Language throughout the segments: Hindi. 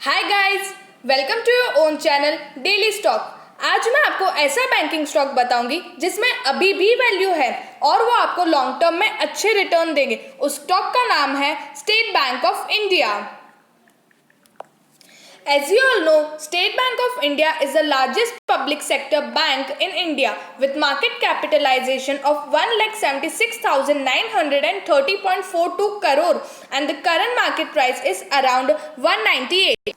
Hi guys, welcome to your own channel daily stock. आज मैं आपको ऐसा बैंकिंग स्टॉक बताऊंगी जिसमें अभी भी वैल्यू है और वो आपको लॉन्ग टर्म में अच्छे रिटर्न देंगे। उस स्टॉक का नाम है state bank of India. As you all know, State Bank of India is the largest public sector bank in India with market capitalization of 1,76,930.42 crore and the current market price is around 198.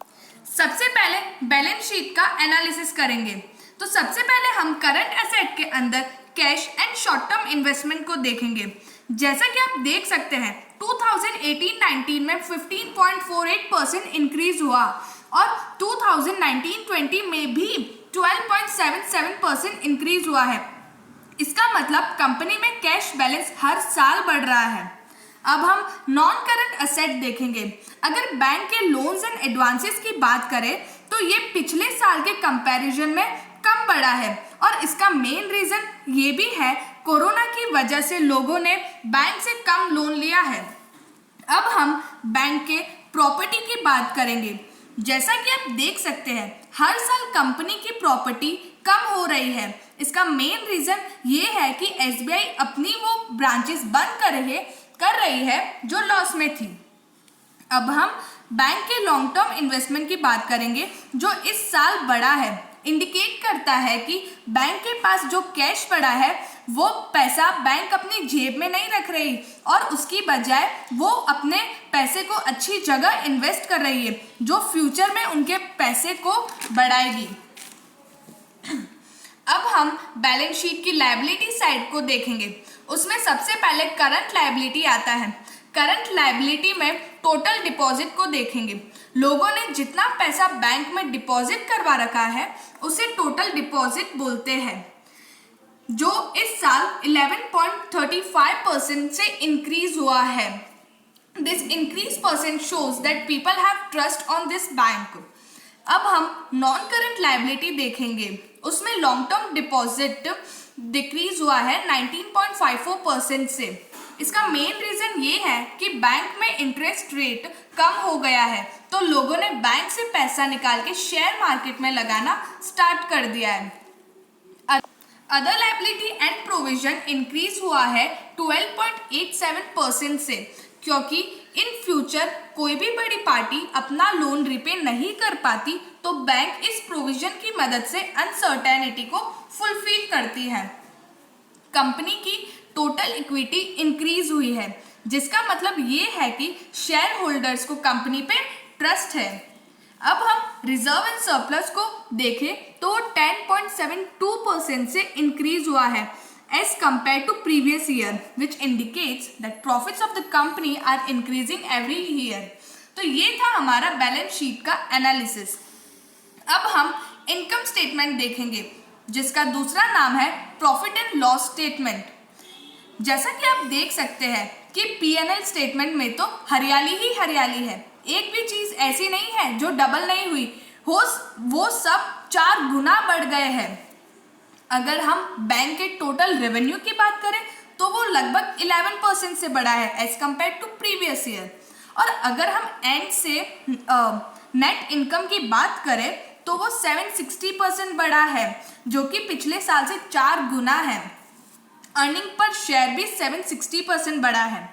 सबसे पहले बैलेंस शीट का एनालिसिस करेंगे। तो सबसे पहले हम करंट एसेट के अंदर cash and short term investment को देखेंगे। जैसा कि आप देख सकते हैं 2018-19 में 15.48% इंक्रीज हुआ और 2019-20 में भी 12.77% इंक्रीज हुआ है। इसका मतलब कंपनी में कैश बैलेंस हर साल बढ़ रहा है। अब हम नॉन करंट एसेट देखेंगे। अगर बैंक के लोन्स एंड एडवांसेस की बात करें तो ये पिछले साल के कंपैरिजन में कम बढ़ा है और इसका मेन रीजन ये भी है कोरोना की वजह से लोगों ने बैंक से कम लोन लिया है। अब हम बैंक के प्रॉपर्टी की बात करेंगे। जैसा कि आप देख सकते हैं हर साल कंपनी की प्रॉपर्टी कम हो रही है। इसका मेन रीजन ये है कि एसबीआई अपनी वो ब्रांचेस बंद कर रही है जो लॉस में थी। अब हम बैंक के लॉन्ग टर्म इन्वेस्टमेंट की बात करेंगे जो इस साल बढ़ा है। इंडिकेट करता है कि बैंक के पास जो कैश पड़ा है वो पैसा बैंक अपनी जेब में नहीं रख रही और उसकी बजाय वो अपने पैसे को अच्छी जगह इन्वेस्ट कर रही है जो फ्यूचर में उनके पैसे को बढ़ाएगी। अब हम बैलेंस शीट की लायबिलिटी साइड को देखेंगे। उसमें सबसे पहले करंट लायबिलिटी आता है। करंट लायबिलिटी में टोटल डिपॉजिट को देखेंगे। लोगों ने जितना पैसा बैंक में डिपॉजिट करवा रखा है उसे टोटल डिपॉजिट बोलते हैं, जो इस साल 11.35% से इंक्रीज हुआ है। This increase percent shows that people have trust on this bank. अब हम नॉन करंट लायबिलिटी देखेंगे। उसमें लॉन्ग टर्म डिपॉजिट डिक्रीज हुआ है 19.54% से। इसका मेन रीजन ये है कि बैंक में इंटरेस्ट रेट कम हो गया है तो लोगों ने बैंक से पैसा निकाल के शेयर मार्केट में लगाना स्टार्ट कर दिया है। Other liability and provision increase हुआ है 12.87% से, क्योंकि इन फ्यूचर कोई भी बड़ी पार्टी अपना लोन रिपे नहीं कर पाती तो बैंक इस प्रोविजन की मदद से अनसर्टेनिटी को फुलफिल करती है। कंपनी की टोटल इक्विटी इंक्रीज हुई है जिसका मतलब ये है कि शेयर होल्डर्स को कंपनी पे ट्रस्ट है। अब हम रिजर्व एंड सरप्लस को देखें तो 10.72% से इंक्रीज हुआ है as compared to previous year, which indicates that profits of the company are increasing every year. तो ये था हमारा बैलेंस शीट का एनालिसिस। अब हम इनकम स्टेटमेंट देखेंगे जिसका दूसरा नाम है प्रॉफिट एंड लॉस स्टेटमेंट। जैसा कि आप देख सकते हैं कि पीएनएल स्टेटमेंट में तो हरियाली ही हरियाली है, एक भी चीज ऐसी नहीं है जो डबल नहीं हुई हो, वो सब 4 गुना बढ़ गए हैं। अगर हम बैंक के टोटल रेवेन्यू की बात करें तो वो लगभग 11% से बढ़ा है as compared to previous year. और अगर हम एंड से नेट इनकम की बात करें तो वो 760% बढ़ा है जो कि पिछले साल से 4 गुना है। अर्निंग पर शेयर भी 760% बढ़ा है।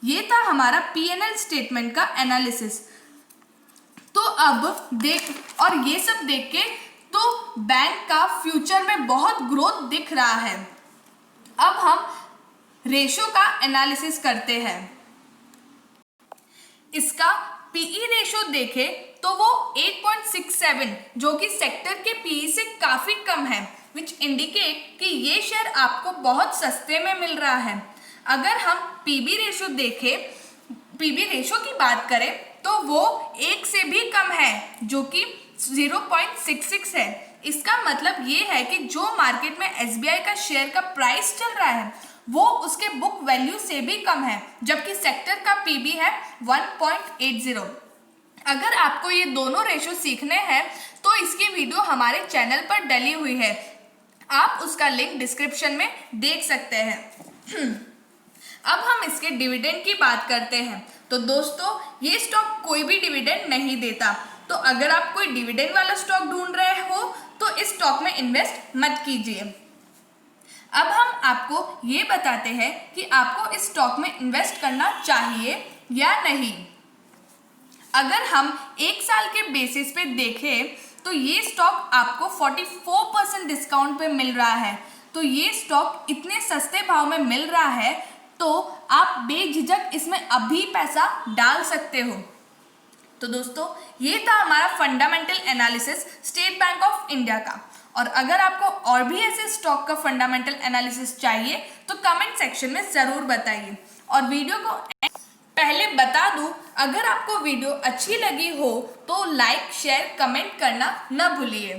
ये था हमारा पीएनएल स्टेटमेंट का एनालिसिस। तो अब ये सब देख के तो बैंक का फ्यूचर में बहुत ग्रोथ दिख रहा है। अब हम रेशो का एनालिसिस करते हैं। इसका पीई रेशो देखें तो वो 8.67 जो कि सेक्टर के पीई से काफ़ी कम है, विच इंडिकेट कि ये शेयर आपको बहुत सस्ते में मिल रहा है। अगर हम पीबी रेशो देखें, पीबी रेशो की बात करें तो वो 1 से भी कम है जो कि 0.66 है। इसका मतलब ये है कि जो मार्केट में एसबीआई का शेयर का प्राइस चल रहा है वो उसके बुक वैल्यू से भी कम है, जबकि सेक्टर का पीबी है 1.80। अगर आपको ये दोनों रेशो सीखने हैं तो इसकी वीडियो हमारे चैनल पर डली हुई है, आप उसका लिंक डिस्क्रिप्शन में देख सकते हैं। अब हम इसके डिविडेंड की बात करते हैं। तो दोस्तों ये स्टॉक कोई भी डिविडेंड नहीं देता, तो अगर आप कोई डिविडेंड वाला स्टॉक ढूंढ रहे हो तो इस स्टॉक में इन्वेस्ट मत कीजिए। अब हम आपको ये बताते हैं कि आपको इस स्टॉक में इन्वेस्ट करना चाहिए या नहीं। अगर हम एक साल के बेसिस पे देखें तो ये स्टॉक आपको 44% डिस्काउंट पे मिल रहा है। तो ये स्टॉक इतने सस्ते भाव में मिल रहा है तो आप बेझिझक इसमें अभी पैसा डाल सकते हो। तो दोस्तों, ये था हमारा fundamental analysis state bank of India का। और अगर आपको और भी ऐसे स्टॉक का फंडामेंटल एनालिसिस चाहिए तो कमेंट सेक्शन में ज़रूर बताइए। और वीडियो को पहले बता दूं, अगर आपको वीडियो अच्छी लगी हो तो लाइक, शेयर, कमेंट करना न भूलिए।